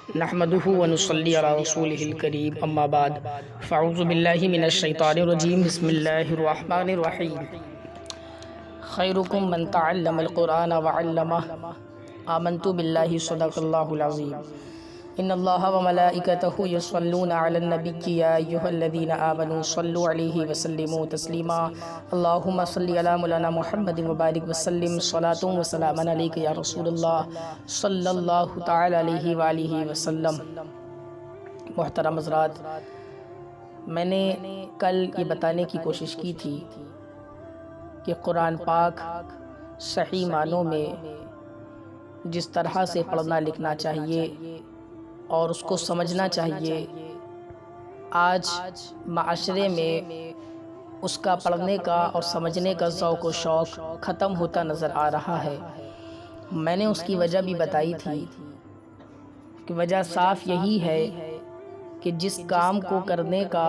نحمده ونصلي على رسوله الكريم اما بعد فاعوذ باللہ من الشیطان الرجیم بسم اللہ الرحمن الرحیم خیرکم من تعلم القرآن وعلمہ آمنت باللہ صدق اللہ العظیم ان اللہ وملائکتہ یصلون علی النبی یا ایہا الذین آمنوا صلوا علیہ وسلموا تسلیما اللہم صلی علی مولانا محمد مبارک وسلم صلاۃ و سلام علیک یا رسول اللہ صلی اللہ تعالی علیہ وآلہ وسلم۔ محترم حضرات، میں نے کل یہ بتانے کی کوشش کی تھی کہ قرآن پاک صحیح معنوں میں جس طرح سے پڑھنا لکھنا چاہیے اور اس کو سمجھنا چاہیے، آج معاشرے میں اس کا پڑھنے کا اور سمجھنے کا ذوق و شوق ختم ہوتا نظر آ رہا ہے۔ میں نے اس کی وجہ بھی بتائی تھی کہ وجہ صاف یہی ہے کہ جس کام کو کرنے کا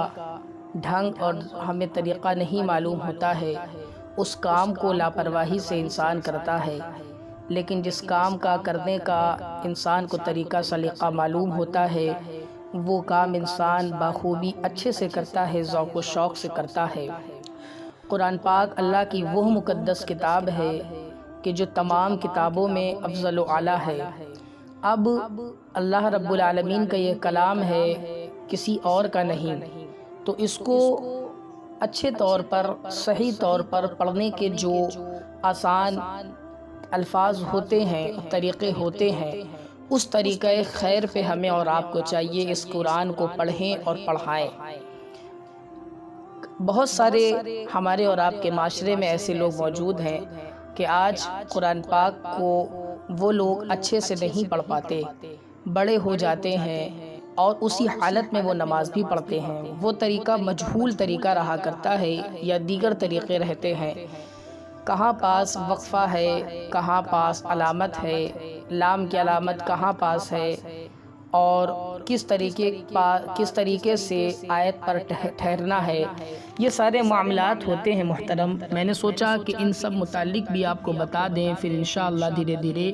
ڈھنگ اور ہمیں طریقہ نہیں معلوم ہوتا ہے، اس کام کو لاپرواہی سے انسان کرتا ہے، لیکن جس کام کا کرنے کا انسان کو طریقہ سلیقہ معلوم ہوتا ہے، وہ کام انسان بخوبی اچھے سے کرتا ہے، ذوق و شوق سے کرتا ہے۔ قرآن پاک اللہ کی وہ مقدس کتاب ہے کہ جو تمام کتابوں میں افضل و اعلیٰ ہے۔ اب اللہ رب العالمین کا یہ کلام ہے، کسی اور کا نہیں، تو اس کو اچھے طور پر صحیح طور پر پڑھنے کے جو آسان الفاظ ہوتے ہیں، طریقے ہوتے ہیں، اس طریقہ خیر پہ ہمیں اور آپ کو چاہیے اس قرآن کو پڑھیں اور پڑھائیں۔ بہت سارے ہمارے اور آپ کے معاشرے میں ایسے لوگ موجود ہیں کہ آج قرآن پاک کو وہ لوگ اچھے سے نہیں پڑھ پاتے، بڑے ہو جاتے ہیں اور اسی حالت میں وہ نماز بھی پڑھتے ہیں۔ وہ طریقہ مجہول طریقہ رہا کرتا ہے یا دیگر طریقے رہتے ہیں، کہاں پاس وقفہ ہے، کہاں پاس علامت ہے، لام کی علامت کہاں پاس ہے، اور کس طریقے سے آیت پر ٹھہرنا ہے، یہ سارے معاملات ہوتے ہیں۔ محترم، میں نے سوچا کہ ان سب متعلق بھی آپ کو بتا دیں، پھر انشاءاللہ دھیرے دھیرے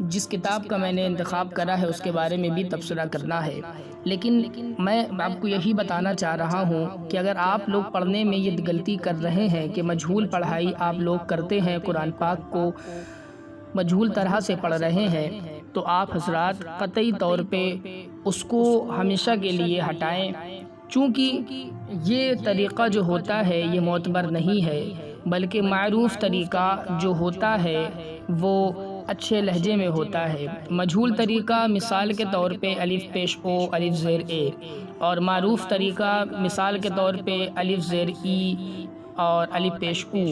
جس کتاب کا میں نے انتخاب کرا ہے اس کے بارے میں بھی تبصرہ کرنا ہے۔ لیکن میں آپ کو یہی بتانا چاہ رہا ہوں کہ اگر آپ لوگ پڑھنے میں یہ غلطی کر رہے ہیں کہ مجہول پڑھائی آپ لوگ کرتے ہیں، قرآن پاک کو مجہول طرح سے پڑھ رہے ہیں، تو آپ حضرات قطعی طور پہ اس کو ہمیشہ کے لیے ہٹائیں، چونکہ یہ طریقہ جو ہوتا ہے یہ معتبر نہیں ہے، بلکہ معروف طریقہ جو ہوتا ہے وہ اچھے لہجے میں ہوتا ہے۔ مجہول طریقہ مثال کے طور پہ الف پیش او الف زیر اے، اور معروف طریقہ مثال کے طور پہ الف زیر ای اور الف پیش او،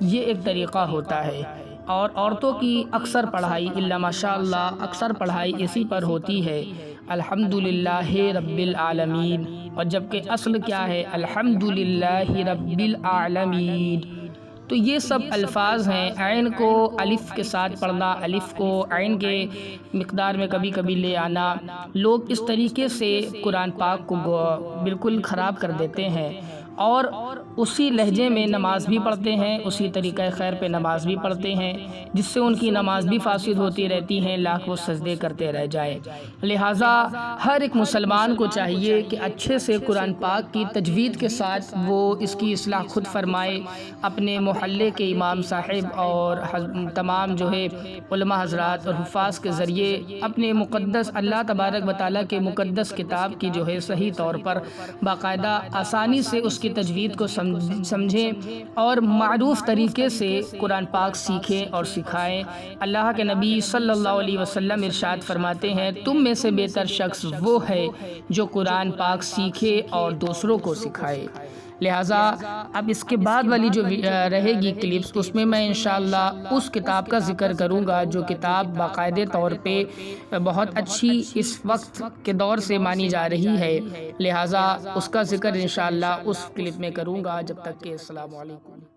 یہ ایک طریقہ ہوتا ہے۔ اور عورتوں کی اکثر پڑھائی الا ماشاءاللہ اکثر پڑھائی اسی پر ہوتی ہے، الحمدللہ رب العالمین، اور جبکہ اصل کیا ہے، الحمدللہ رب العالمین۔ تو یہ سب الفاظ ہیں، عین کو الف کے ساتھ پڑھنا، الف کو عین کے مقدار میں کبھی کبھی لے آنا، لوگ اس طریقے سے قرآن پاک کو بالکل خراب کر دیتے ہیں، اور اسی لہجے میں نماز بھی پڑھتے ہیں، اسی طریقہ خیر پہ نماز بھی پڑھتے ہیں، جس سے ان کی نماز بھی فاسد ہوتی رہتی ہیں، لاکھ وہ سجدے کرتے رہ جائیں۔ لہٰذا ہر ایک مسلمان کو چاہیے کہ اچھے سے قرآن پاک کی تجوید کے ساتھ وہ اس کی اصلاح خود فرمائے، اپنے محلے کے امام صاحب اور تمام جو ہے علماء حضرات اور حفاظ کے ذریعے اپنے مقدس اللہ تبارک و تعالیٰ کے مقدس کتاب کی جو ہے صحیح طور پر باقاعدہ آسانی سے اس کی تجوید کو سمجھیں اور معروف طریقے سے قرآن پاک سیکھیں اور سکھائیں۔ اللہ کے نبی صلی اللہ علیہ وسلم ارشاد فرماتے ہیں، تم میں سے بہتر شخص وہ ہے جو قرآن پاک سیکھے اور دوسروں کو سکھائے۔ لہٰذا اب اس کے بعد والی جو رہے گی کلپس، اس میں انشاءاللہ اس کتاب کا ذکر کروں گا جو کتاب باقاعدہ طور پہ بہت اچھی اس وقت کے دور سے مانی جا رہی ہے، لہٰذا اس کا ذکر انشاءاللہ اس کلپ میں کروں گا۔ جب تک کہ السلام علیکم۔